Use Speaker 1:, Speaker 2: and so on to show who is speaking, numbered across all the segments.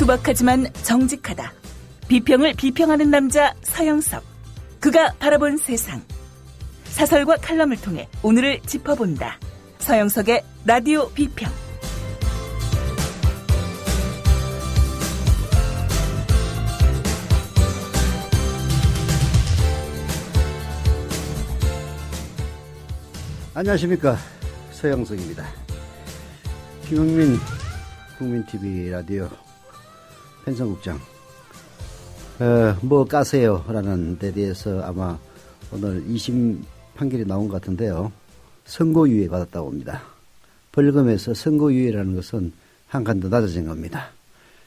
Speaker 1: 투박하지만 정직하다. 비평을 비평하는 남자 서영석. 그가 바라본 세상. 사설과 칼럼을 통해 오늘을 짚어본다. 서영석의 라디오 비평.
Speaker 2: 안녕하십니까, 서영석입니다. 김영민 국민TV 라디오 편성국장, 뭐 까세요 라는 데 대해서 아마 오늘 2심 판결이 나온 것 같은데요. 선고유예 받았다고 합니다. 벌금에서 선고유예라는 것은 한 칸 더 낮아진 겁니다.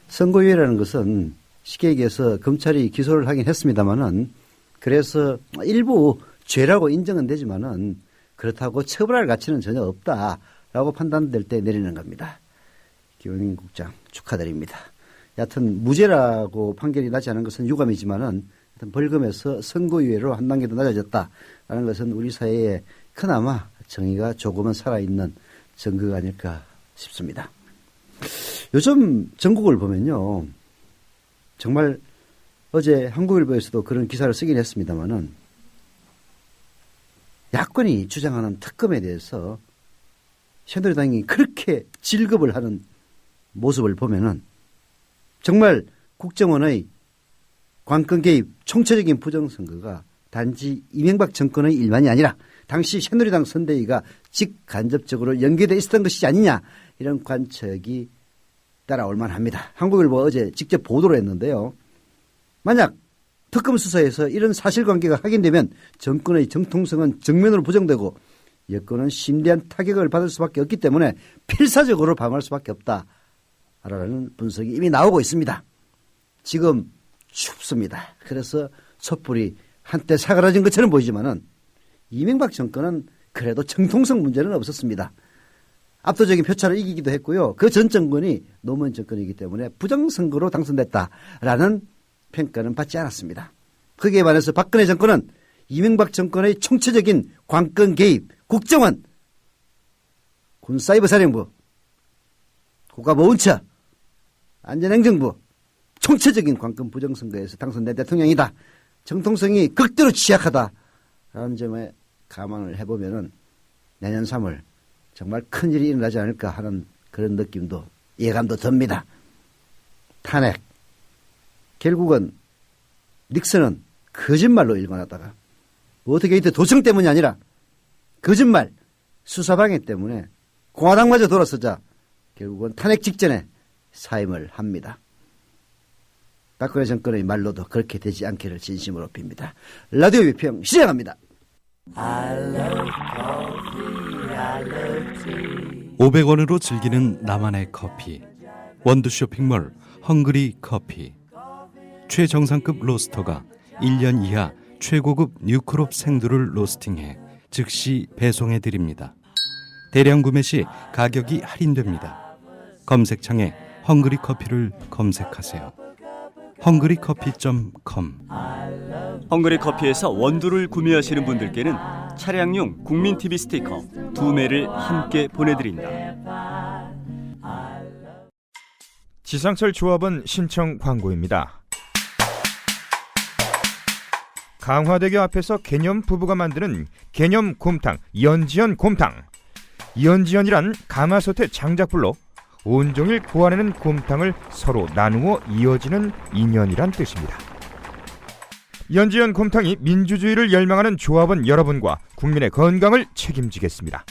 Speaker 2: 선고유예라는 것은 쉽게 얘기해서 검찰이 기소를 하긴 했습니다만은, 그래서 일부 죄라고 인정은 되지만은 그렇다고 처벌할 가치는 전혀 없다라고 판단될 때 내리는 겁니다. 김영민 국장 축하드립니다. 여하튼 무죄라고 판결이 나지 않은 것은 유감이지만은 벌금에서 선고유예로 한 단계 더 낮아졌다라는 것은 우리 사회에 그나마 정의가 조금은 살아있는 증거가 아닐까 싶습니다. 요즘 전국을 보면요, 정말 어제 한국일보에서도 그런 기사를 쓰긴 했습니다만은, 야권이 주장하는 특검에 대해서 새누리당이 그렇게 질급을 하는 모습을 보면은 정말 국정원의 관건 개입, 총체적인 부정선거가 단지 이명박 정권의 일만이 아니라 당시 새누리당 선대위가 직간접적으로 연계되어 있었던 것이지 않느냐, 이런 관측이 따라올 만합니다. 한국일보 어제 직접 보도를 했는데요. 만약 특검 수사에서 이런 사실관계가 확인되면 정권의 정통성은 정면으로 부정되고 여권은 심대한 타격을 받을 수밖에 없기 때문에 필사적으로 방어할 수밖에 없다라는 분석이 이미 나오고 있습니다. 지금 춥습니다. 그래서 촛불이 한때 사그라진 것처럼 보이지만은 이명박 정권은 그래도 정통성 문제는 없었습니다. 압도적인 표차를 이기기도 했고요. 그 전 정권이 노무현 정권이기 때문에 부정선거로 당선됐다라는 평가는 받지 않았습니다. 거기에 반해서 박근혜 정권은 이명박 정권의 총체적인 관건 개입, 국정원, 군사이버사령부, 국가보훈처, 안전행정부, 총체적인 관건 부정선거에서 당선된 대통령이다. 정통성이 극도로 취약하다라는 점에 감안을 해보면은 내년 3월 정말 큰일이 일어나지 않을까 하는 그런 느낌도, 예감도 듭니다. 탄핵. 결국은 닉슨은 거짓말로 일관하다가 워터게이트 도청 때문이 아니라 거짓말, 수사방해 때문에 공화당마저 돌아서자 결국은 탄핵 직전에 사임을 합니다. 박근혜 정권의 말로도 그렇게 되지 않기를 진심으로 빕니다. 라디오 비평 시작합니다.
Speaker 3: 500원으로 즐기는 나만의 커피. 원두 쇼핑몰 헝그리 커피. 최정상급 로스터가 1년 이하 최고급 뉴크롭 생두를 로스팅해 즉시 배송해드립니다. 대량 구매 시 가격이 할인됩니다. 검색창에 헝그리 커피를 검색하세요. 헝그리커피.com.
Speaker 4: 헝그리 커피에서 원두를 구매하시는 분들께는 차량용 국민TV 스티커 2매를 함께 보내드립니다.
Speaker 5: 지상철 조합원 신청 광고입니다. 강화대교 앞에서 개념 부부가 만드는 개념 곰탕, 연지연 곰탕. 연지연이란 가마솥의 장작불로 온종일 구워내는 곰탕을 서로 나누어 이어지는 인연이란 뜻입니다. 연지연 곰탕이 민주주의를 열망하는 조합원 여러분과 국민의 건강을 책임지겠습니다.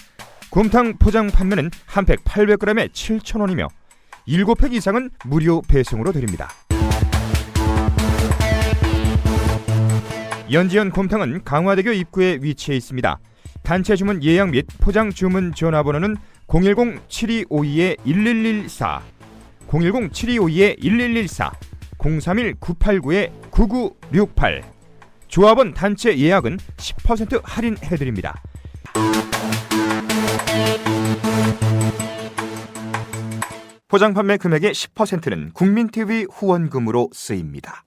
Speaker 5: 곰탕 포장 판매는 한 팩 800g에 7,000원이며 7팩 이상은 무료 배송으로 드립니다. 연지연 곰탕은 강화대교 입구에 위치해 있습니다. 단체 주문 예약 및 포장 주문 전화번호는 010-7252-1114, 010-7252-1114, 031-989-9968. 조합원 단체 예약은 10% 할인해드립니다. 포장 판매 금액의 10%는 국민TV 후원금으로 쓰입니다.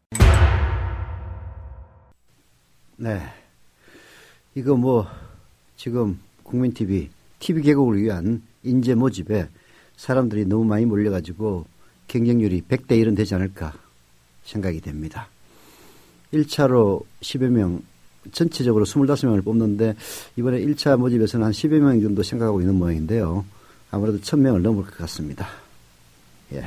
Speaker 2: 네, 이거 뭐 지금 국민TV TV 개국을 위한 인재 모집에 사람들이 너무 많이 몰려가지고 경쟁률이 100대 1은 되지 않을까 생각이 됩니다. 1차로 10여 명, 전체적으로 25명을 뽑는데 이번에 1차 모집에서는 한 10여 명 정도 생각하고 있는 모양인데요. 아무래도 1000명을 넘을 것 같습니다. 예.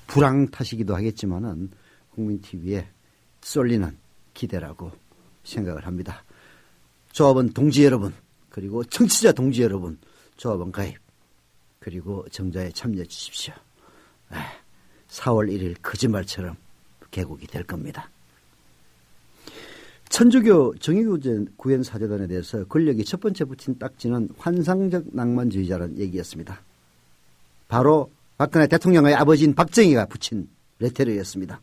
Speaker 2: 불황 탓이기도 하겠지만은 국민TV에 쏠리는 기대라고 생각을 합니다. 조합원 동지 여러분, 그리고 청취자 동지 여러분, 조합원 가입, 그리고 정자에 참여해 주십시오. 4월 1일 거짓말처럼 개국이 될 겁니다. 천주교 정의구현 사제단에 대해서 권력이 첫 번째 붙인 딱지는 환상적 낭만주의자라는 얘기였습니다. 바로 박근혜 대통령의 아버지인 박정희가 붙인 레터였습니다.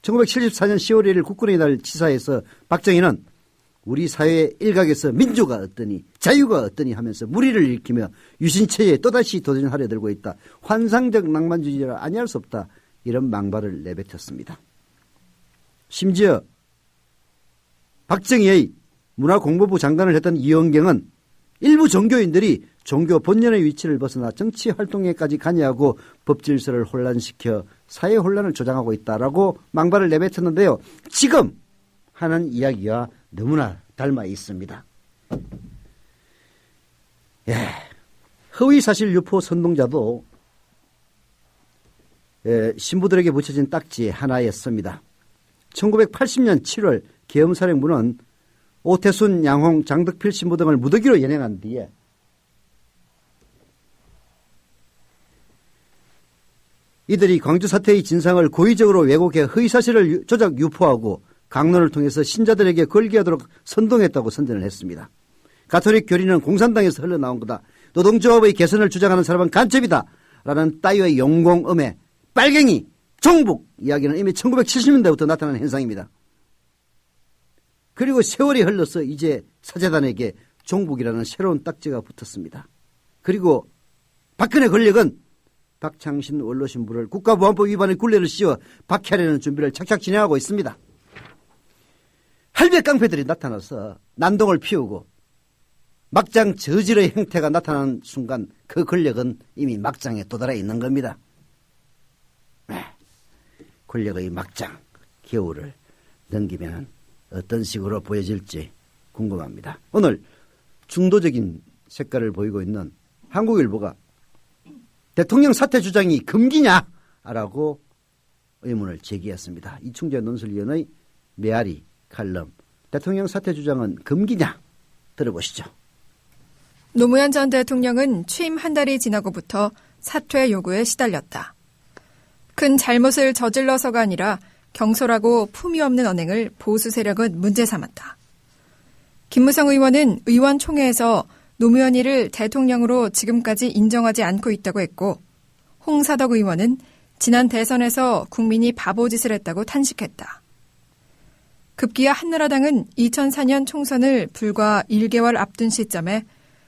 Speaker 2: 1974년 10월 1일 국군의 날 치사에서 박정희는 우리 사회 일각에서 민주가 어떠니 자유가 어떠니 하면서 무리를 일으키며 유신체에 또다시 도전하려 들고 있다. 환상적 낭만주의자라 아니할 수 없다. 이런 망발을 내뱉었습니다. 심지어 박정희의 문화공보부 장관을 했던 이원경은 일부 종교인들이 종교 본연의 위치를 벗어나 정치 활동에까지 관여하고 법질서를 혼란시켜 사회 혼란을 조장하고 있다라고 망발을 내뱉었는데요. 지금 하는 이야기와 너무나 닮아 있습니다. 허위사실 유포 선동자도 신부들에게 붙여진 딱지 하나였습니다. 1980년 7월 계엄사령부는 오태순, 양홍, 장덕필 신부 등을 무더기로 연행한 뒤에 이들이 광주 사태의 진상을 고의적으로 왜곡해 허위사실을 조작 유포하고 강론을 통해서 신자들에게 걸게하도록 선동했다고 선전을 했습니다. 가톨릭 교리는 공산당에서 흘러나온 거다. 노동조합의 개선을 주장하는 사람은 간첩이다. 라는 따위의 용공음에 빨갱이, 종북 이야기는 이미 1970년대부터 나타난 현상입니다. 그리고 세월이 흘러서 이제 사제단에게 종북이라는 새로운 딱지가 붙었습니다. 그리고 박근혜 권력은 박창신 원로신부를 국가보안법 위반의 굴레를 씌워 박해하려는 준비를 착착 진행하고 있습니다. 할배 깡패들이 나타나서 난동을 피우고 막장 저질의 행태가 나타나는 순간 그 권력은 이미 막장에 도달해 있는 겁니다. 권력의 막장 겨울을 넘기면 어떤 식으로 보여질지 궁금합니다. 오늘 중도적인 색깔을 보이고 있는 한국일보가 대통령 사퇴 주장이 금기냐라고 의문을 제기했습니다. 이충재 논술위원의 메아리 칼럼, 대통령 사퇴 주장은 금기냐? 들어보시죠.
Speaker 6: 노무현 전 대통령은 취임 한 달이 지나고부터 사퇴 요구에 시달렸다. 큰 잘못을 저질러서가 아니라 경솔하고 품위 없는 언행을 보수 세력은 문제 삼았다. 김무성 의원은 의원총회에서 노무현이를 대통령으로 지금까지 인정하지 않고 있다고 했고, 홍사덕 의원은 지난 대선에서 국민이 바보짓을 했다고 탄식했다. 급기야 한나라당은 2004년 총선을 불과 1개월 앞둔 시점에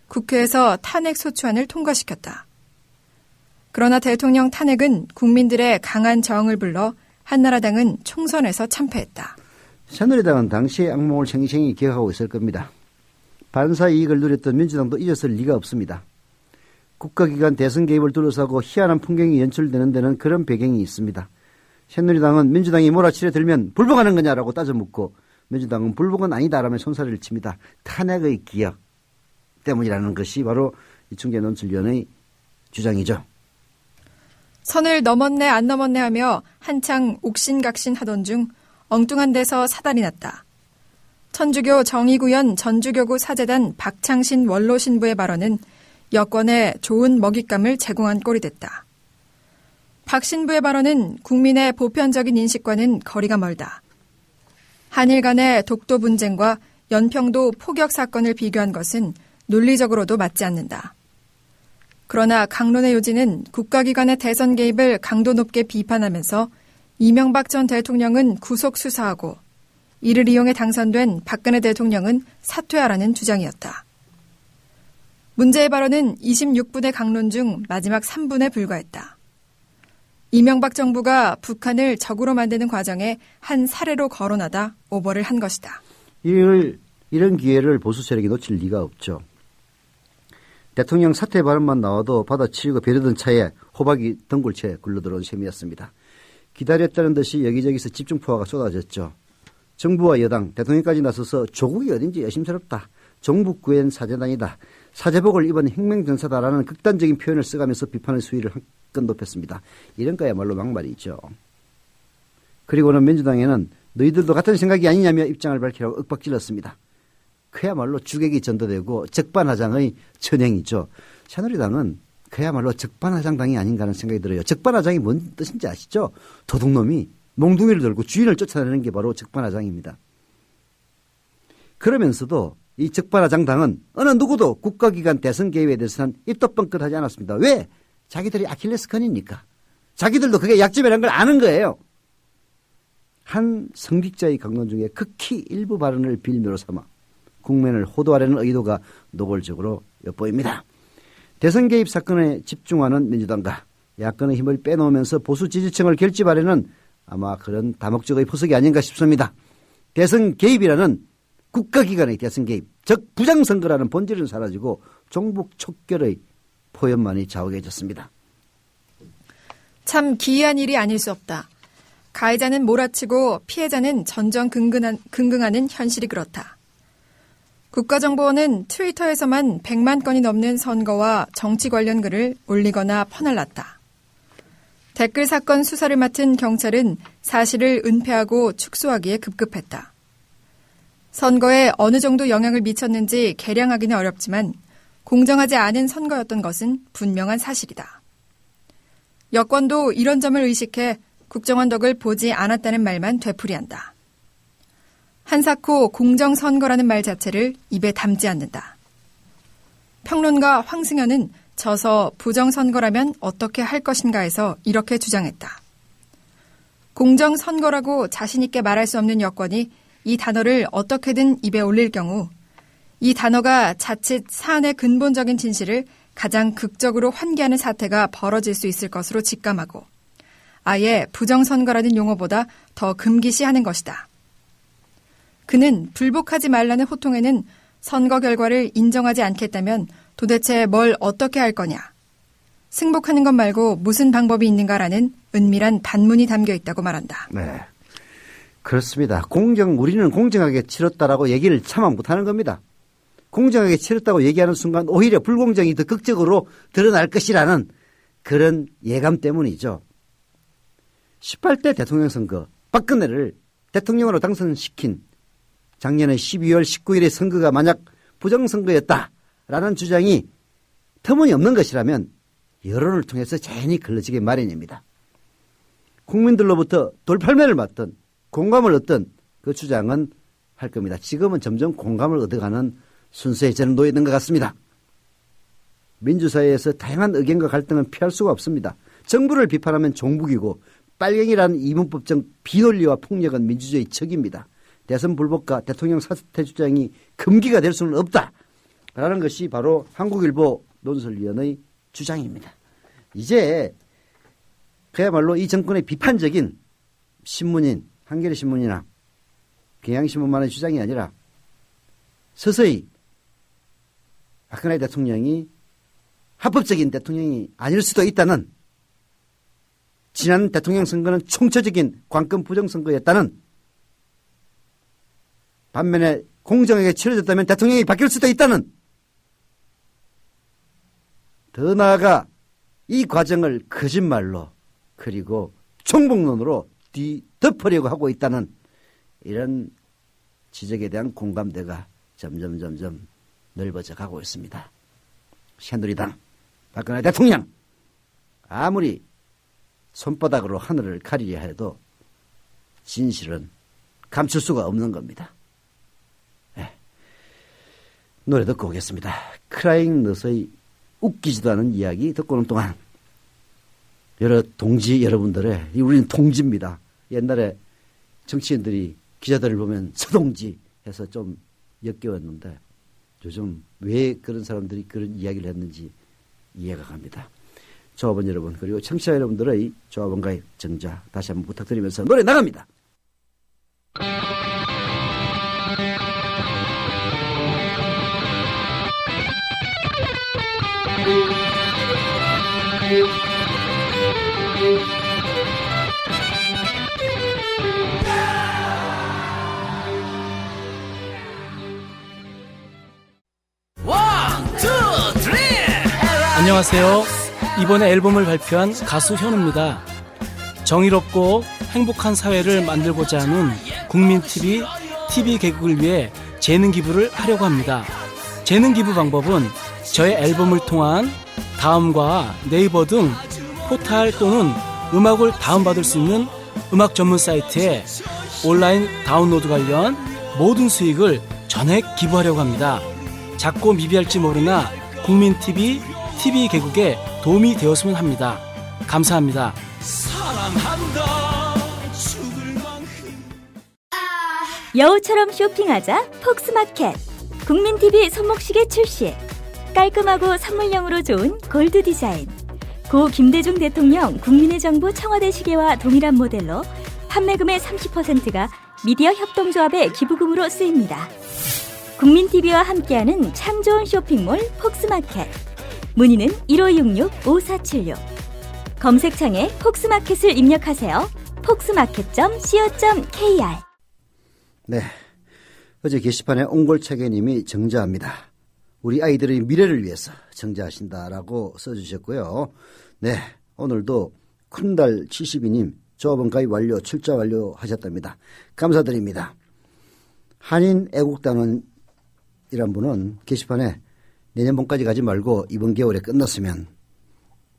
Speaker 6: 국회에서 탄핵소추안을 통과시켰다. 그러나 대통령 탄핵은 국민들의 강한 저항을 불러 한나라당은 총선에서 참패했다.
Speaker 2: 새누리당은 당시의 악몽을 생생히 기억하고 있을 겁니다. 반사 이익을 누렸던 민주당도 잊었을 리가 없습니다. 국가기관 대선 개입을 둘러싸고 희한한 풍경이 연출되는 데는 그런 배경이 있습니다. 새누리당은 민주당이 몰아치려 들면 불복하는 거냐라고 따져 묻고 민주당은 불복은 아니다라며 손사래를 칩니다. 탄핵의 기억 때문이라는 것이 바로 이충재 논술위원의 주장이죠.
Speaker 6: 선을 넘었네 안 넘었네 하며 한창 옥신각신 하던 중 엉뚱한 데서 사달이 났다. 천주교 정의구현 전주교구 사제단 박창신 원로신부의 발언은 여권에 좋은 먹잇감을 제공한 꼴이 됐다. 박 신부의 발언은 국민의 보편적인 인식과는 거리가 멀다. 한일 간의 독도 분쟁과 연평도 포격 사건을 비교한 것은 논리적으로도 맞지 않는다. 그러나 강론의 요지는 국가기관의 대선 개입을 강도 높게 비판하면서 이명박 전 대통령은 구속 수사하고 이를 이용해 당선된 박근혜 대통령은 사퇴하라는 주장이었다. 문제의 발언은 26분의 강론 중 마지막 3분에 불과했다. 이명박 정부가 북한을 적으로 만드는 과정에 한 사례로 거론하다 오버를 한 것이다.
Speaker 2: 이런 기회를 보수 세력이 놓칠 리가 없죠. 대통령 사퇴 발언만 나와도 받아치우고 배려던 차에 호박이 덩굴채 굴러들어온 셈이었습니다. 기다렸다는 듯이 여기저기서 집중포화가 쏟아졌죠. 정부와 여당, 대통령까지 나서서 조국이 어딘지 여심스럽다. 종북구엔 사제단이다. 사제복을 입은 혁명전사다라는 극단적인 표현을 써가면서 비판의 수위를 한껏 높였습니다. 이런 거야말로 막말이죠. 그리고는 민주당에는 너희들도 같은 생각이 아니냐며 입장을 밝히라고 윽박질렀습니다. 그야말로 주객이 전도되고 적반하장의 천행이죠. 새누리당은 그야말로 적반하장당이 아닌가 하는 생각이 들어요. 적반하장이 뭔 뜻인지 아시죠? 도둑놈이 몽둥이를 들고 주인을 쫓아내는 게 바로 적반하장입니다. 그러면서도 이 적반하장당은 어느 누구도 국가기관 대선 개입에 대해서는 입도 뻥끗하지 않았습니다. 왜? 자기들이 아킬레스건이니까. 자기들도 그게 약점이라는 걸 아는 거예요. 한 성직자의 강론 중에 극히 일부 발언을 빌미로 삼아 국면을 호도하려는 의도가 노골적으로 엿보입니다. 대선 개입 사건에 집중하는 민주당과 야권의 힘을 빼놓으면서 보수 지지층을 결집하려는 아마 그런 다목적의 포석이 아닌가 싶습니다. 대선 개입이라는 국가기관의 대선 개입, 즉 부장선거라는 본질은 사라지고 종북 촉결의 포연만이 좌우해졌습니다.
Speaker 6: 참 기이한 일이 아닐 수 없다. 가해자는 몰아치고 피해자는 전전긍긍하는 현실이 그렇다. 국가정보원은 트위터에서만 100만 건이 넘는 선거와 정치 관련 글을 올리거나 퍼날랐다. 댓글 사건 수사를 맡은 경찰은 사실을 은폐하고 축소하기에 급급했다. 선거에 어느 정도 영향을 미쳤는지 계량하기는 어렵지만 공정하지 않은 선거였던 것은 분명한 사실이다. 여권도 이런 점을 의식해 국정원 덕을 보지 않았다는 말만 되풀이한다. 한사코 공정선거라는 말 자체를 입에 담지 않는다. 평론가 황승현은 져서 부정선거라면 어떻게 할 것인가에서 이렇게 주장했다. 공정선거라고 자신있게 말할 수 없는 여권이 이 단어를 어떻게든 입에 올릴 경우 이 단어가 자칫 사안의 근본적인 진실을 가장 극적으로 환기하는 사태가 벌어질 수 있을 것으로 직감하고 아예 부정선거라는 용어보다 더 금기시하는 것이다. 그는 불복하지 말라는 호통에는 선거 결과를 인정하지 않겠다면 도대체 뭘 어떻게 할 거냐. 승복하는 것 말고 무슨 방법이 있는가라는 은밀한 반문이 담겨 있다고 말한다.
Speaker 2: 네, 그렇습니다. 우리는 공정하게 치렀다라고 얘기를 차마 못하는 겁니다. 공정하게 치렀다고 얘기하는 순간 오히려 불공정이 더 극적으로 드러날 것이라는 그런 예감 때문이죠. 18대 대통령 선거, 박근혜를 대통령으로 당선시킨 작년에 12월 19일의 선거가 만약 부정선거였다라는 주장이 터무니없는 것이라면 여론을 통해서 자연히 걸러지기 마련입니다. 국민들로부터 돌팔매를 맞던 공감을 얻던 그 주장은 할 겁니다. 지금은 점점 공감을 얻어가는 순서에 저는 놓여 있는 것 같습니다. 민주사회에서 다양한 의견과 갈등은 피할 수가 없습니다. 정부를 비판하면 종북이고 빨갱이라는 이문법적 비논리와 폭력은 민주주의 적입니다. 대선 불복과 대통령 사퇴 주장이 금기가 될 수는 없다라는 것이 바로 한국일보 논설위원의 주장입니다. 이제 그야말로 이 정권의 비판적인 신문인 한겨레신문이나 경향신문만의 주장이 아니라 서서히 박근혜 대통령이 합법적인 대통령이 아닐 수도 있다는, 지난 대통령 선거는 총체적인 관권 부정선거였다는, 반면에 공정하게 치러졌다면 대통령이 바뀔 수도 있다는, 더 나아가 이 과정을 거짓말로 그리고 총복론으로 뒤덮으려고 하고 있다는 이런 지적에 대한 공감대가 점점 넓어져 가고 있습니다. 새누리당, 박근혜 대통령, 아무리 손바닥으로 하늘을 가리려 해도 진실은 감출 수가 없는 겁니다. 네. 노래 듣고 오겠습니다. 크라잉 너스의 웃기지도 않은 이야기 듣고 오는 동안 여러 동지 여러분들의, 우리는 동지입니다. 옛날에 정치인들이 기자들을 보면 서동지 해서 좀 역겨웠는데 요즘 왜 그런 사람들이 그런 이야기를 했는지 이해가 갑니다. 조합원 여러분, 그리고 청취자 여러분들의 조합원과의 정자 다시 한번 부탁드리면서 노래 나갑니다.
Speaker 7: 안녕하세요. 이번에 앨범을 발표한 가수 현우입니다. 정의롭고 행복한 사회를 만들고자 하는 국민TV, TV 개국을 위해 재능 기부를 하려고 합니다. 재능 기부 방법은 저의 앨범을 통한 다음과 네이버 등 포탈 또는 음악을 다운받을 수 있는 음악 전문 사이트에 온라인 다운로드 관련 모든 수익을 전액 기부하려고 합니다. 작고 미비할지 모르나 국민TV, TV 개국에 도움이 되었으면 합니다. 감사합니다.
Speaker 8: 여우처럼 쇼핑하자 폭스마켓. 국민TV 손목시계 출시. 깔끔하고 선물용으로 좋은 골드 디자인. 고 김대중 대통령 국민의 정부 청와대 시계와 동일한 모델로 판매금의 30%가 미디어 협동조합의 기부금으로 쓰입니다. 국민TV와 함께하는 참 좋은 쇼핑몰 폭스마켓. 문의는 1566-5476. 검색창에 폭스마켓을 입력하세요. 폭스마켓.co.kr.
Speaker 2: 네, 어제 게시판에 옹골차계님이 정자합니다. 우리 아이들의 미래를 위해서 정자하신다라고 써주셨고요. 네, 오늘도 큰달 72님 조합원 가입 완료, 출자 완료 하셨답니다. 감사드립니다. 한인 애국단원이란 분은 게시판에 내년 봄까지 가지 말고 이번 겨울에 끝났으면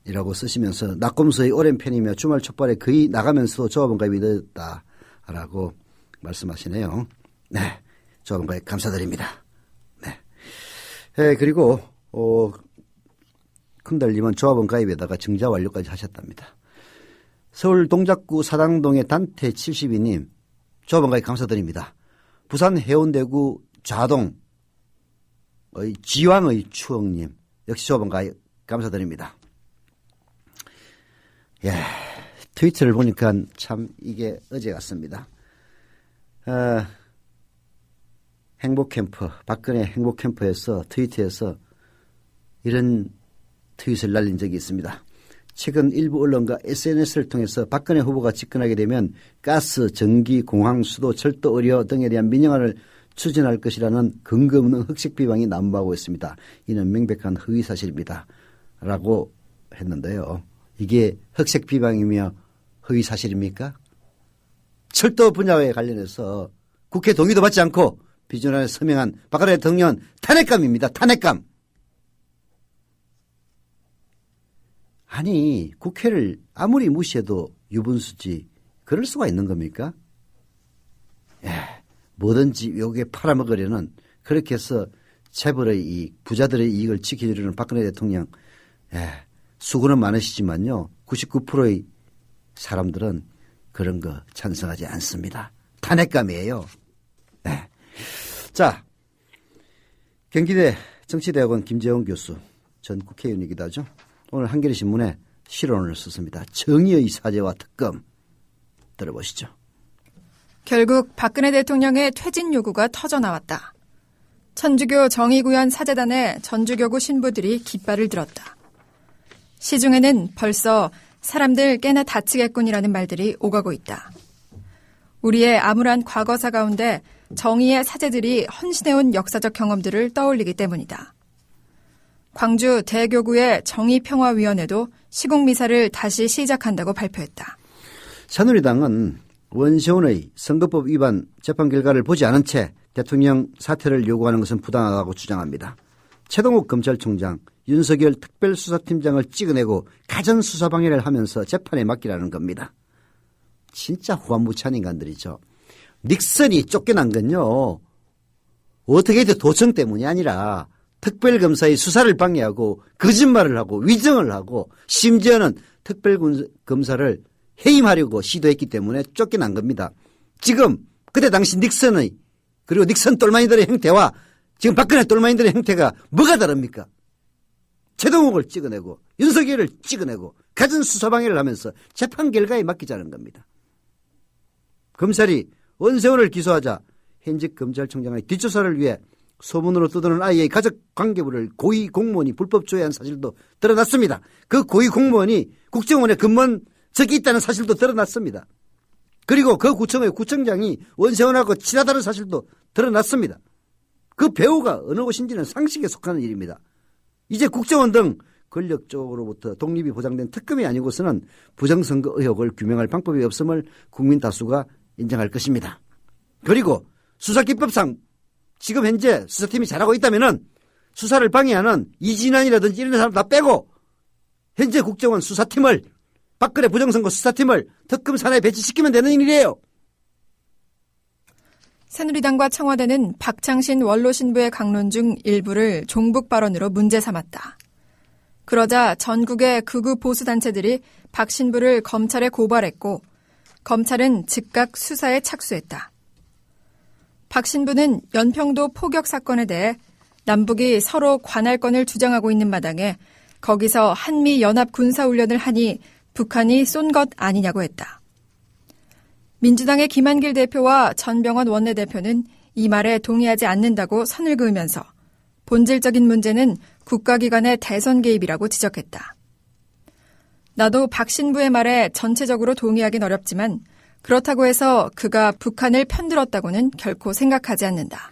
Speaker 2: 이라고 쓰시면서 낙검수의 오랜 팬이며 주말 촛발에 거의 나가면서도 조합원 가입이 늦었다라고 말씀하시네요. 네, 조합원 가입 감사드립니다. 네, 그리고 큰달님은 조합원 가입에다가 정자 완료까지 하셨답니다. 서울 동작구 사당동의 단태 72님 조합원 가입 감사드립니다. 부산 해운대구 좌동 지왕의 추억님 역시 조합원 가입 감사드립니다. 예, 트위터를 보니까 참 이게 어제 같습니다. 행복캠프, 박근혜 행복캠프에서 트위터에서 이런 트윗을 날린 적이 있습니다. 최근 일부 언론과 SNS를 통해서 박근혜 후보가 집권하게 되면 가스, 전기, 공항, 수도, 철도, 의료 등에 대한 민영화를 추진할 것이라는 근거 없는 흑색 비방이 난무하고 있습니다. 이는 명백한 허위 사실입니다. 라고 했는데요. 이게 흑색 비방이며 허위 사실입니까? 철도 분야에 관련해서 국회 동의도 받지 않고 비준안에 서명한 박근혜 대통령 탄핵감입니다. 탄핵감. 아니 국회를 아무리 무시해도 유분수지 그럴 수가 있는 겁니까? 예, 뭐든지 요게 팔아먹으려는 그렇게 해서 재벌의 이익, 부자들의 이익을 지켜주려는 박근혜 대통령 수고는 많으시지만요. 99%의 사람들은 그런 거 찬성하지 않습니다. 탄핵감이에요. 네. 자, 경기대 정치대학원 김재원 교수 전 국회의원이기도 하죠. 오늘 한겨레신문에 실언을 썼습니다. 정의의 사죄와 특검 들어보시죠.
Speaker 6: 결국 박근혜 대통령의 퇴진 요구가 터져나왔다. 천주교 정의구현 사제단의 전주교구 신부들이 깃발을 들었다. 시중에는 벌써 사람들 꽤나 다치겠군이라는 말들이 오가고 있다. 우리의 암울한 과거사 가운데 정의의 사제들이 헌신해온 역사적 경험들을 떠올리기 때문이다. 광주 대교구의 정의평화위원회도 시국미사를 다시 시작한다고 발표했다.
Speaker 2: 새누리당은 원세훈의 선거법 위반 재판 결과를 보지 않은 채 대통령 사퇴를 요구하는 것은 부당하다고 주장합니다. 최동욱 검찰총장, 윤석열 특별수사팀장을 찍어내고 가전수사방해를 하면서 재판에 맡기라는 겁니다. 진짜 후한무치한 인간들이죠. 닉슨이 쫓겨난 건요. 어떻게 해도 도청 때문이 아니라 특별검사의 수사를 방해하고 거짓말을 하고 위증을 하고 심지어는 특별검사를 해임하려고 시도했기 때문에 쫓겨난 겁니다. 지금 그때 당시 닉슨의 그리고 닉슨 똘마니들의 행태와 지금 박근혜 똘마니들의 행태가 뭐가 다릅니까? 최동욱을 찍어내고 윤석열을 찍어내고 가전수사방해를 하면서 재판 결과에 맡기자는 겁니다. 검찰이 원세훈을 기소하자 현직 검찰총장의 뒷조사를 위해 소문으로 떠도는 아이의 가족 관계부를 고위 공무원이 불법 조회한 사실도 드러났습니다. 그 고위 공무원이 국정원에 근무한 적이 있다는 사실도 드러났습니다. 그리고 그 구청의 구청장이 원세훈하고 친하다는 사실도 드러났습니다. 그 배우가 어느 곳인지는 상식에 속하는 일입니다. 이제 국정원 등 권력 쪽으로부터 독립이 보장된 특검이 아니고서는 부정선거 의혹을 규명할 방법이 없음을 국민 다수가 인정할 것입니다. 그리고 수사기법상 지금 현재 수사팀이 잘하고 있다면은 수사를 방해하는 이진환이라든지 이런 사람 다 빼고 현재 국정원 수사팀을 박근혜 부정선거 수사팀을 특검 산하에 배치시키면 되는 일이에요.
Speaker 6: 새누리당과 청와대는 박창신 원로신부의 강론 중 일부를 종북 발언으로 문제 삼았다. 그러자 전국의 극우 보수단체들이 박 신부를 검찰에 고발했고 검찰은 즉각 수사에 착수했다. 박 신부는 연평도 포격 사건에 대해 남북이 서로 관할권을 주장하고 있는 마당에 거기서 한미연합 군사훈련을 하니 북한이 쏜 것 아니냐고 했다. 민주당의 김한길 대표와 전병헌 원내대표는 이 말에 동의하지 않는다고 선을 그으면서 본질적인 문제는 국가기관의 대선 개입이라고 지적했다. 나도 박 신부의 말에 전체적으로 동의하긴 어렵지만 그렇다고 해서 그가 북한을 편들었다고는 결코 생각하지 않는다.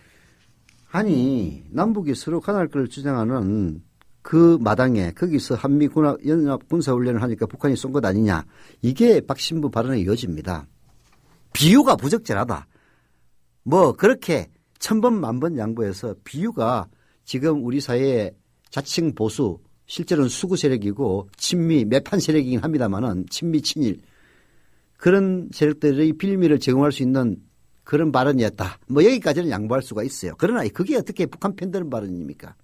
Speaker 2: 아니 남북이 서로 관할권을 주장하는 그 마당에 거기서 한미연합 군사훈련을 하니까 북한이 쏜 것 아니냐. 이게 박 신부 발언의 요지입니다. 비유가 부적절하다. 뭐 그렇게 천번 만번 양보해서 비유가 지금 우리 사회의 자칭 보수 실제로는 수구 세력이고 친미 매판 세력이긴 합니다만은 친미 친일 그런 세력들의 빌미를 제공할 수 있는 그런 발언이었다. 뭐 여기까지는 양보할 수가 있어요. 그러나 그게 어떻게 북한 편드는 발언입니까?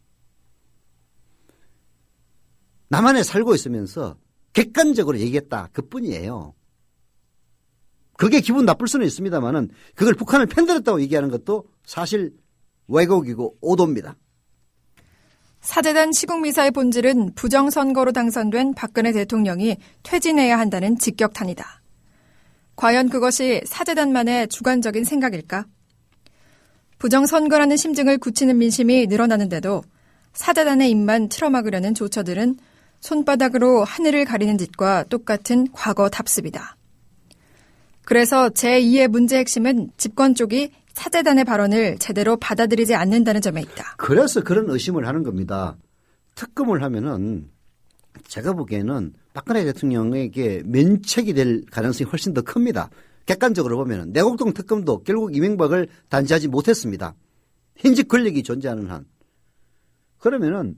Speaker 2: 남한에 살고 있으면서 객관적으로 얘기했다. 그뿐이에요. 그게 기분 나쁠 수는 있습니다만은 그걸 북한을 편들었다고 얘기하는 것도 사실 왜곡이고 오도입니다.
Speaker 6: 사재단 시국미사의 본질은 부정선거로 당선된 박근혜 대통령이 퇴진해야 한다는 직격탄이다. 과연 그것이 사재단만의 주관적인 생각일까? 부정선거라는 심증을 굳히는 민심이 늘어나는데도 사재단의 입만 틀어막으려는 조처들은 손바닥으로 하늘을 가리는 짓과 똑같은 과거 답습이다. 그래서 제2의 문제의 핵심은 집권 쪽이 사재단의 발언을 제대로 받아들이지 않는다는 점에 있다.
Speaker 2: 그래서 그런 의심을 하는 겁니다. 특검을 하면은 제가 보기에는 박근혜 대통령에게 면책이 될 가능성이 훨씬 더 큽니다. 객관적으로 보면은 내곡동 특검도 결국 이명박을 단죄하지 못했습니다. 현직 권력이 존재하는 한. 그러면은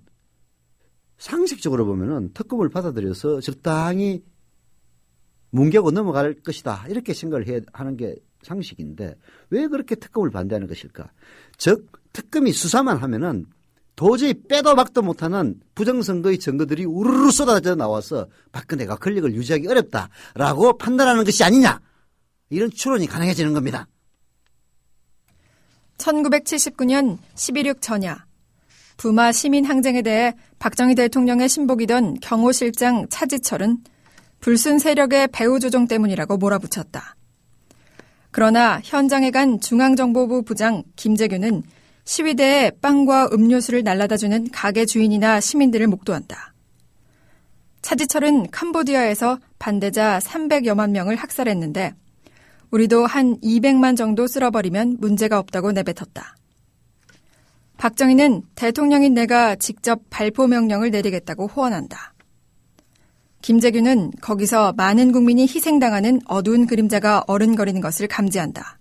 Speaker 2: 상식적으로 보면은 특검을 받아들여서 적당히 뭉개고 넘어갈 것이다. 이렇게 생각을 하는 게 상식인데 왜 그렇게 특검을 반대하는 것일까? 즉 특검이 수사만 하면은 도저히 빼도 박도 못하는 부정선거의 증거들이 우르르 쏟아져 나와서 박근혜가 권력을 유지하기 어렵다라고 판단하는 것이 아니냐. 이런 추론이 가능해지는 겁니다.
Speaker 6: 1979년 11.6 전야 부마 시민항쟁에 대해 박정희 대통령의 신복이던 경호실장 차지철은 불순 세력의 배후 조종 때문이라고 몰아붙였다. 그러나 현장에 간 중앙정보부 부장 김재규는 시위대에 빵과 음료수를 날라다주는 가게 주인이나 시민들을 목도한다. 차지철은 캄보디아에서 반대자 300여만 명을 학살했는데 우리도 한 200만 정도 쓸어버리면 문제가 없다고 내뱉었다. 박정희는 대통령인 내가 직접 발포 명령을 내리겠다고 호언한다. 김재규는 거기서 많은 국민이 희생당하는 어두운 그림자가 어른거리는 것을 감지한다.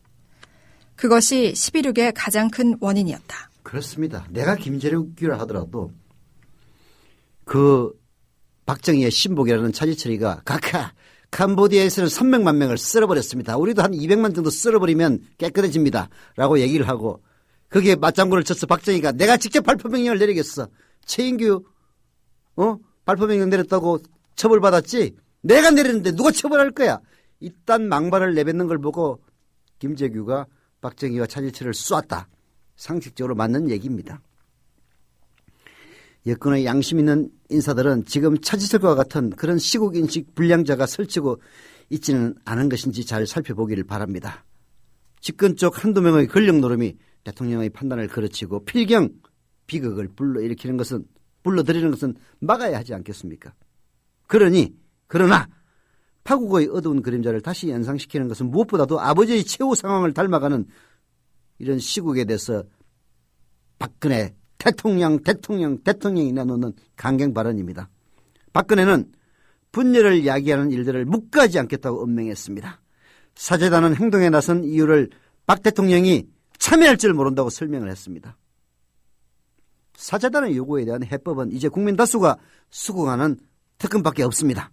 Speaker 6: 그것이 11.6의 가장 큰 원인이었다.
Speaker 2: 그렇습니다. 내가 김재규라 하더라도 그 박정희의 신복이라는 차지철이가 각하 캄보디아에서는 300만 명을 쓸어버렸습니다. 우리도 한 200만 정도 쓸어버리면 깨끗해집니다. 라고 얘기를 하고 거기에 맞장구를 쳐서 박정희가 내가 직접 발포명령을 내리겠어. 최인규 발포명령 내렸다고 처벌받았지? 내가 내렸는데 누가 처벌할 거야? 이딴 망발을 내뱉는 걸 보고 김재규가 박정희와 차지철을 쏘았다. 상식적으로 맞는 얘기입니다. 여권의 양심 있는 인사들은 지금 차지철과 같은 그런 시국인식 불량자가 설치고 있지는 않은 것인지 잘 살펴보기를 바랍니다. 집권 쪽 한두 명의 권력 노름이 대통령의 판단을 거르치고 필경 비극을 불러들이는 것은 막아야 하지 않겠습니까? 그러나 파국의 어두운 그림자를 다시 연상시키는 것은 무엇보다도 아버지의 최후 상황을 닮아가는 이런 시국에 대해서 박근혜 대통령이 내놓는 강경 발언입니다. 박근혜는 분열을 야기하는 일들을 묵과하지 않겠다고 엄명했습니다. 사재단은 행동에 나선 이유를 박 대통령이 참여할 줄 모른다고 설명을 했습니다. 사재단의 요구에 대한 해법은 이제 국민 다수가 수긍하는 특검밖에 없습니다.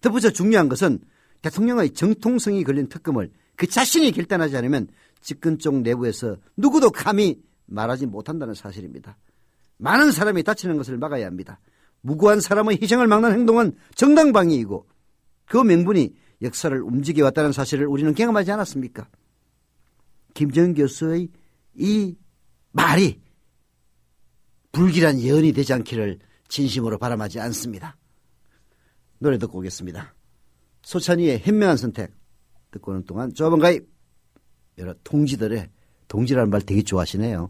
Speaker 2: 덧붙여 중요한 것은 대통령의 정통성이 걸린 특검을 그 자신이 결단하지 않으면 집권 쪽 내부에서 누구도 감히 말하지 못한다는 사실입니다. 많은 사람이 다치는 것을 막아야 합니다. 무고한 사람의 희생을 막는 행동은 정당방위이고 그 명분이 역사를 움직여왔다는 사실을 우리는 경험하지 않았습니까? 김정은 교수의 이 말이 불길한 예언이 되지 않기를 진심으로 바람하지 않습니다. 노래 듣고 오겠습니다. 소찬이의 현명한 선택 듣고 오는 동안 조합원 가입 여러 동지라는 말 되게 좋아하시네요.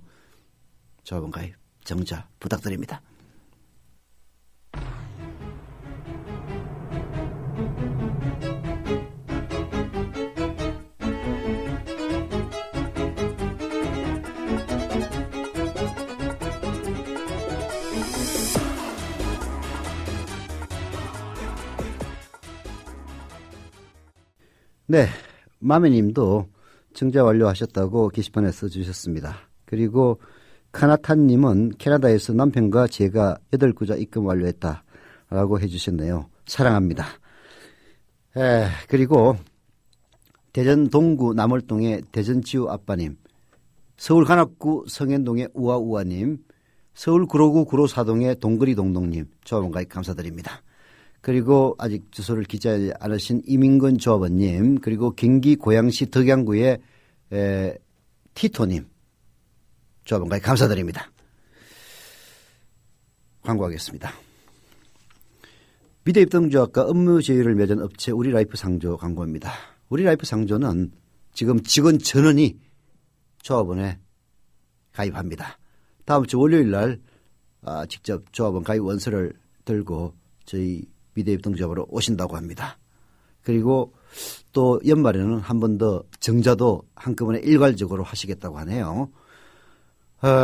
Speaker 2: 조합원 가입 정자 부탁드립니다. 네, 마매님도 정자 완료하셨다고 게시판에 써주셨습니다. 그리고 카나탄님은 캐나다에서 남편과 제가 8구자 입금 완료했다라고 해주셨네요. 사랑합니다. 그리고 대전 동구 남월동의 대전지우 아빠님, 서울 관악구 성현동의 우아우아님, 서울 구로구 구로사동의 동그리동동님 조합원 가입 감사드립니다. 그리고 아직 주소를 기재하지 않으신 이민근 조합원님, 그리고 경기 고양시 덕양구의 티토님 조합원 가입 감사드립니다. 광고하겠습니다. 미래입동조합과 업무 제휴를 맺은 업체 우리라이프 상조 광고입니다. 우리라이프 상조는 지금 직원 전원이 조합원에 가입합니다. 다음 주 월요일 날 직접 조합원 가입 원서를 들고 저희 미래입동조합으로 오신다고 합니다. 그리고 또 연말에는 한 번 더 정자도 한꺼번에 일괄적으로 하시겠다고 하네요.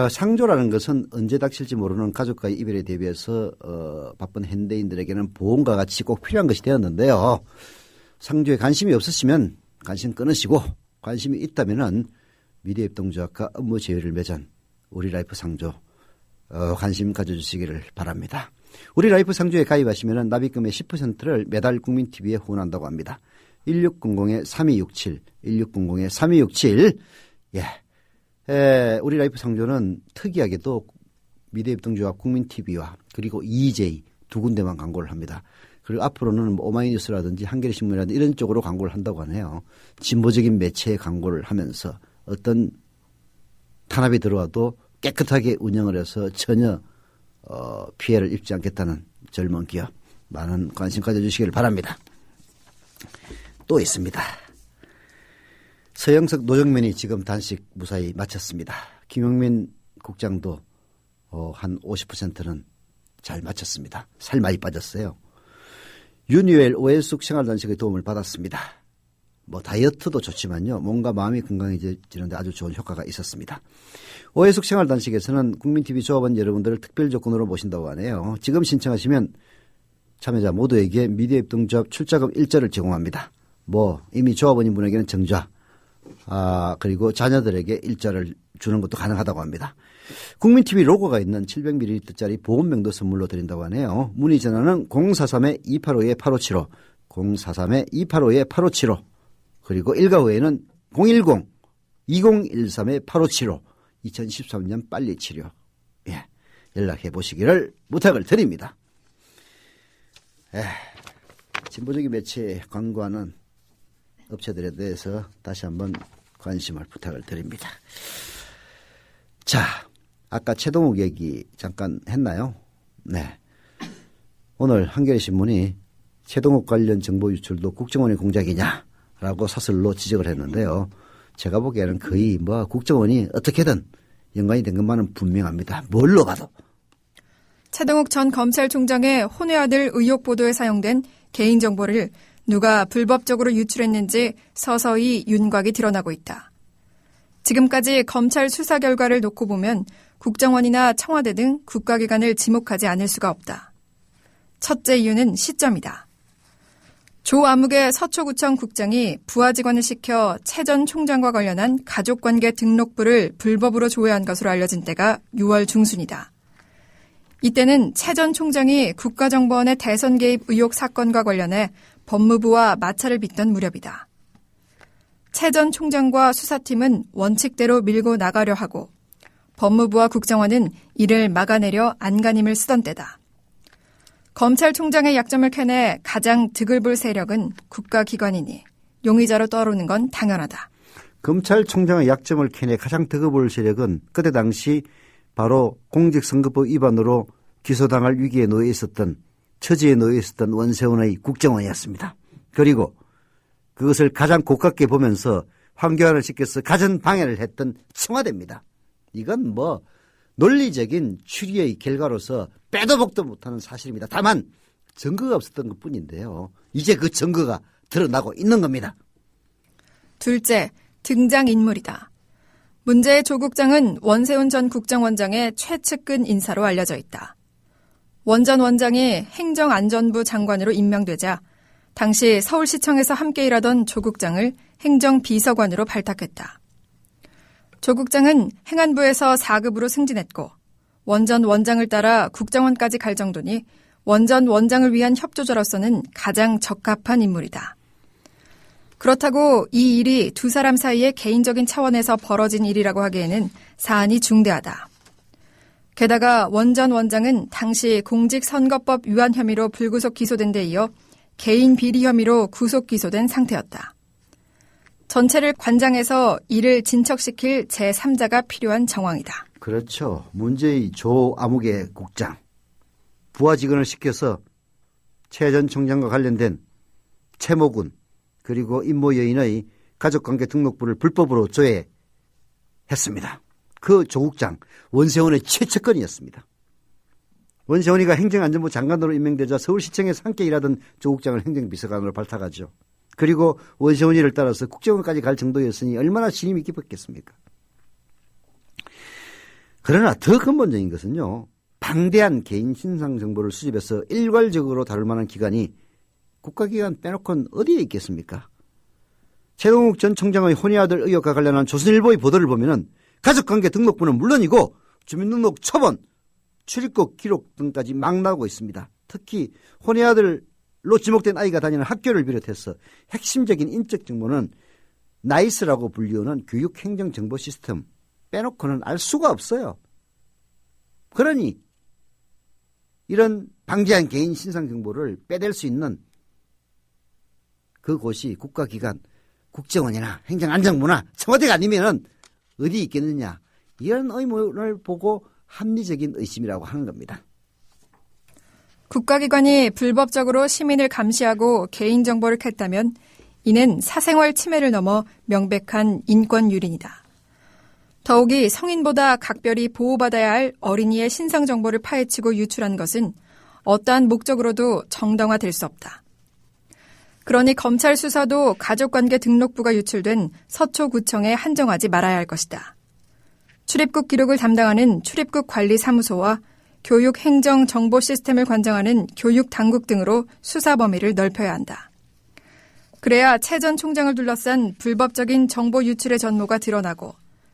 Speaker 2: 상조라는 것은 언제 닥칠지 모르는 가족과의 이별에 대비해서 바쁜 현대인들에게는 보험과 같이 꼭 필요한 것이 되었는데요. 상조에 관심이 없으시면 관심 끊으시고 관심이 있다면은 미래입동조합과 업무 제휴를 맺은 우리라이프 상조 관심 가져주시기를 바랍니다. 우리라이프 상조에 가입하시면 납입금의 10%를 매달 국민TV에 후원한다고 합니다. 1600-3267 1600-3267 우리라이프 상조는 특이하게도 미래입동조합 국민TV와 그리고 EJ 두 군데만 광고를 합니다. 그리고 앞으로는 오마이뉴스라든지 한겨레신문이라든지 이런 쪽으로 광고를 한다고 하네요. 진보적인 매체에 광고를 하면서 어떤 탄압이 들어와도 깨끗하게 운영을 해서 전혀 피해를 입지 않겠다는 젊은 기업 많은 관심 가져주시기를 바랍니다. 또 있습니다. 서영석 노정면이 지금 단식 무사히 마쳤습니다. 김용민 국장도 한 50%는 잘 마쳤습니다. 살 많이 빠졌어요. 윤유엘 오해숙 생활단식의 도움을 받았습니다. 다이어트도 좋지만요. 몸과 마음이 건강해지는데 아주 좋은 효과가 있었습니다. 오해숙 생활단식에서는 국민TV 조합원 여러분들을 특별 조건으로 모신다고 하네요. 지금 신청하시면 참여자 모두에게 미래입동조합 출자금 일자를 제공합니다. 이미 조합원인 분에게는 정자, 그리고 자녀들에게 일자를 주는 것도 가능하다고 합니다. 국민TV 로고가 있는 700ml짜리 보온병도 선물로 드린다고 하네요. 문의 전화는 043-285-8575, 043-285-8575, 그리고 일가 후에는 010-2013-8575, 2013년 빨리 치료. 연락해 보시기를 부탁을 드립니다. 진보적인 매체에 광고하는 업체들에 대해서 다시 한번 관심을 부탁을 드립니다. 자, 아까 최동욱 얘기 잠깐 했나요? 네. 오늘 한겨레신문이 최동욱 관련 정보 유출도 국정원의 공작이냐라고 사설로 지적을 했는데요. 제가 보기에는 거의 뭐 국정원이 어떻게든 연관이 된 것만은 분명합니다. 뭘로 봐도.
Speaker 6: 최동욱 전 검찰총장의 혼외 아들 의혹 보도에 사용된 개인정보를 누가 불법적으로 유출했는지 서서히 윤곽이 드러나고 있다. 지금까지 검찰 수사 결과를 놓고 보면 국정원이나 청와대 등 국가기관을 지목하지 않을 수가 없다. 첫째 이유는 시점이다. 조 아무개 서초구청 국장이 부하 직원을 시켜 최 전 총장과 관련한 가족관계 등록부를 불법으로 조회한 것으로 알려진 때가 6월 중순이다. 이때는 최 전 총장이 국가정보원의 대선 개입 의혹 사건과 관련해 법무부와 마찰을 빚던 무렵이다. 최 전 총장과 수사팀은 원칙대로 밀고 나가려 하고 법무부와 국정원은 이를 막아내려 안간힘을 쓰던 때다. 검찰총장의 약점을 캐내 가장 득을 볼 세력은 국가기관이니 용의자로 떠오르는 건 당연하다.
Speaker 2: 검찰총장의 약점을 캐내 가장 득을 볼 세력은 그때 당시 바로 공직선거법 위반으로 기소당할 위기에 놓여 있었던 처지에 놓여 있었던 원세훈의 국정원이었습니다. 그리고 그것을 가장 고깝게 보면서 황교안을 시켜서 가전 방해를 했던 청와대입니다. 이건 뭐 논리적인 추리의 결과로서 빼도 박도 못하는 사실입니다. 다만 증거가 없었던 것뿐인데요. 이제 그 증거가 드러나고 있는 겁니다.
Speaker 6: 둘째, 등장인물이다. 문제의 조 국장은 원세훈 전 국정원장의 최측근 인사로 알려져 있다. 원 전 원장이 행정안전부 장관으로 임명되자 당시 서울시청에서 함께 일하던 조 국장을 행정비서관으로 발탁했다. 조 국장은 행안부에서 4급으로 승진했고 원 전 원장을 따라 국정원까지 갈 정도니 원 전 원장을 위한 협조자로서는 가장 적합한 인물이다. 그렇다고 이 일이 두 사람 사이의 개인적인 차원에서 벌어진 일이라고 하기에는 사안이 중대하다. 게다가 원 전 원장은 당시 공직선거법 위반 혐의로 불구속 기소된 데 이어 개인 비리 혐의로 구속 기소된 상태였다. 전체를 관장해서 이를 진척시킬 제3자가 필요한 정황이다.
Speaker 2: 그렇죠. 문제의 조 아무개 국장. 부하 직원을 시켜서 최 전 총장과 관련된 채모군 그리고 임모 여인의 가족관계 등록부를 불법으로 조회했습니다. 그 조 국장 원세훈의 최측근이었습니다. 원세훈이가 행정안전부 장관으로 임명되자 서울시청에서 함께 일하던 조 국장을 행정비서관으로 발탁하죠. 그리고 원세훈이를 따라서 국정원까지 갈 정도였으니 얼마나 신임이 깊었겠습니까? 그러나 더 근본적인 것은요. 방대한 개인 신상 정보를 수집해서 일괄적으로 다룰 만한 기관이 국가기관 빼놓고는 어디에 있겠습니까? 최동욱 전 총장의 혼외 아들 의혹과 관련한 조선일보의 보도를 보면은 가족관계 등록부는 물론이고 주민등록 처분, 출입국 기록 등까지 막 나오고 있습니다. 특히 혼외 아들로 지목된 아이가 다니는 학교를 비롯해서 핵심적인 인적 정보는 나이스라고 불리우는 교육행정정보 시스템 빼놓고는 알 수가 없어요. 그러니 이런 방대한 개인 신상 정보를 빼댈 수 있는 그곳이 국가기관, 국정원이나 행정안전부나 청와대가 아니면은 어디 있겠느냐. 이런 의문을 보고 합리적인 의심이라고 하는 겁니다.
Speaker 6: 국가기관이 불법적으로 시민을 감시하고 개인정보를 캤다면 이는 사생활 침해를 넘어 명백한 인권 유린이다. 더욱이 성인보다 각별히 보호받아야 할 어린이의 신상정보를 파헤치고 유출한 것은 어떠한 목적으로도 정당화될 수 없다. 그러니 검찰 수사도 가족관계 등록부가 유출된 서초구청에 한정하지 말아야 할 것이다. 출입국 기록을 담당하는 출입국관리사무소와 교육행정정보 시스템을 관장하는 교육당국 등으로 수사 범위를 넓혀야 한다. 그래야 최 전 총장을 둘러싼 불법적인 정보 유출의 전모가 드러나고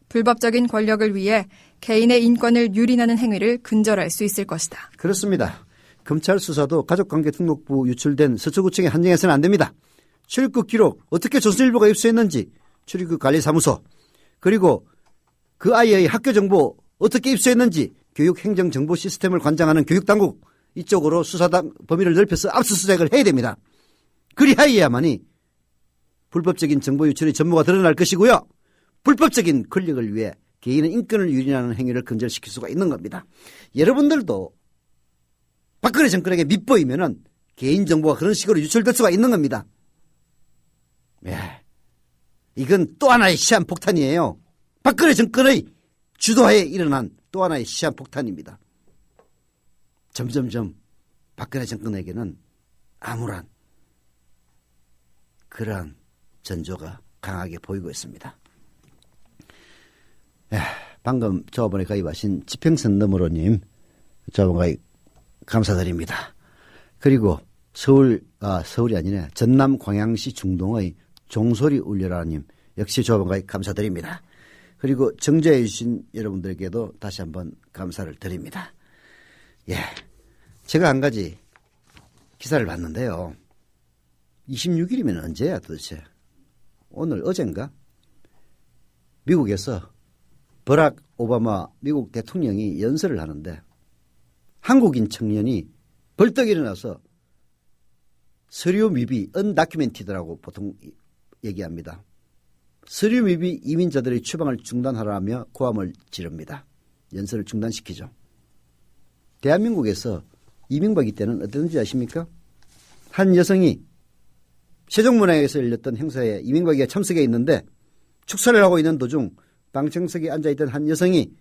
Speaker 6: 불법적인 권력을 위해 개인의 인권을 유린하는 행위를 근절할 수 있을 것이다.
Speaker 2: 그렇습니다. 검찰 수사도 가족관계 등록부 유출된 서초구청에 한정해서는 안 됩니다. 출입국 기록 어떻게 조선일보가 입수했는지 출입국관리사무소 그리고 그 아이의 학교 정보 어떻게 입수했는지 교육행정정보 시스템을 관장하는 교육당국 이쪽으로 수사 범위를 넓혀서 압수수색을 해야 됩니다. 그리하여야만이 불법적인 정보 유출의 전모가 드러날 것이고요. 불법적인 권력을 위해 개인의 인권을 유린하는 행위를 근절시킬 수가 있는 겁니다. 여러분들도 박근혜 정권에게 밉보이면은 개인정보가 그런 식으로 유출될 수가 있는 겁니다. 예. 이건 또 하나의 시한폭탄이에요. 박근혜 정권의 주도하에 일어난 또 하나의 시한폭탄입니다. 점점점 박근혜 정권에게는 암울한 그러한 전조가 강하게 보이고 있습니다. 방금 조합원에 가입하신 지평선 너머로님 조합원 가입 감사드립니다. 그리고 서울이 아니네 전남 광양시 중동의 종소리 울려라님 역시 조합원 가입 감사드립니다. 그리고 정제해 주신 여러분들에게도 다시 한번 감사를 드립니다. 제가 한 가지 기사를 봤는데요. 26일이면 언제야 도대체? 오늘 어젠가? 미국에서 버락 오바마 미국 대통령이 연설을 하는데 한국인 청년이 벌떡 일어나서 서류 미비 언다큐멘티드라고 보통 얘기합니다. 서류 미비 이민자들의 추방을 중단하라며 고함을 지릅니다. 연설을 중단시키죠. 대한민국에서 이명박이 때는 어땠는지 아십니까? 한 여성이 세종문화회에서 열렸던 행사에 이명박이가 참석해 있는데 축사를 하고 있는 도중 방청석에 앉아있던 한 여성이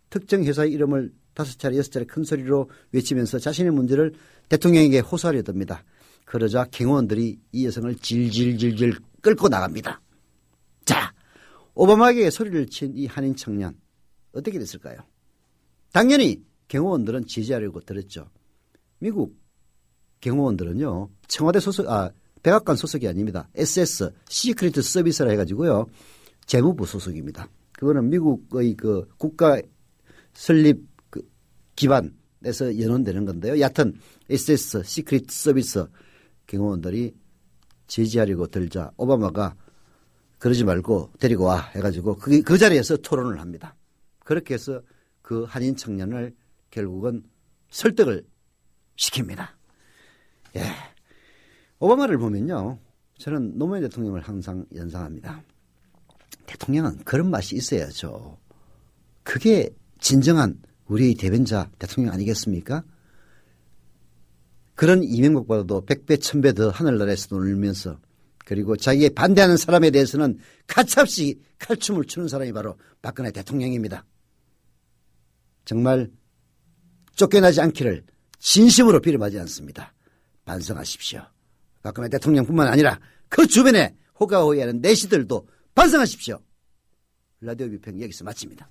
Speaker 2: 특정 회사의 이름을 5차례 6차례 큰 소리로 외치면서 자신의 문제를 대통령에게 호소하려 듭니다. 그러자 경호원들이 이 여성을 질질질질 끌고 나갑니다. 자, 오바마에게 소리를 친 이 한인 청년 어떻게 됐을까요? 당연히 경호원들은 지지하려고 들었죠. 미국 경호원들은요 청와대 소속 백악관 소속이 아닙니다. SS 시크릿 서비스라 해가지고요 재무부 소속입니다. 그거는 미국의 그 국가 설립 그 기반에서 연원되는 건데요. 여하튼 SS 시크릿 서비스 경호원들이 제지하려고 들자 오바마가 그러지 말고 데리고 와 해가지고 그 자리에서 토론을 합니다. 그렇게 해서 그 한인 청년을 결국은 설득을 시킵니다. 오바마를 보면요. 저는 노무현 대통령을 항상 연상합니다. 대통령은 그런 맛이 있어야죠. 그게 진정한 우리의 대변자 대통령 아니겠습니까? 그런 이명박보다도 100배 1000배 더 하늘나라에서 놀면서 그리고 자기에 반대하는 사람에 대해서는 가차없이 칼춤을 추는 사람이 바로 박근혜 대통령입니다. 정말 쫓겨나지 않기를 진심으로 비름하지 않습니다. 반성하십시오. 박근혜 대통령뿐만 아니라 그 주변에 호가호위하는 내시들도 반성하십시오. 라디오 비평 여기서 마칩니다.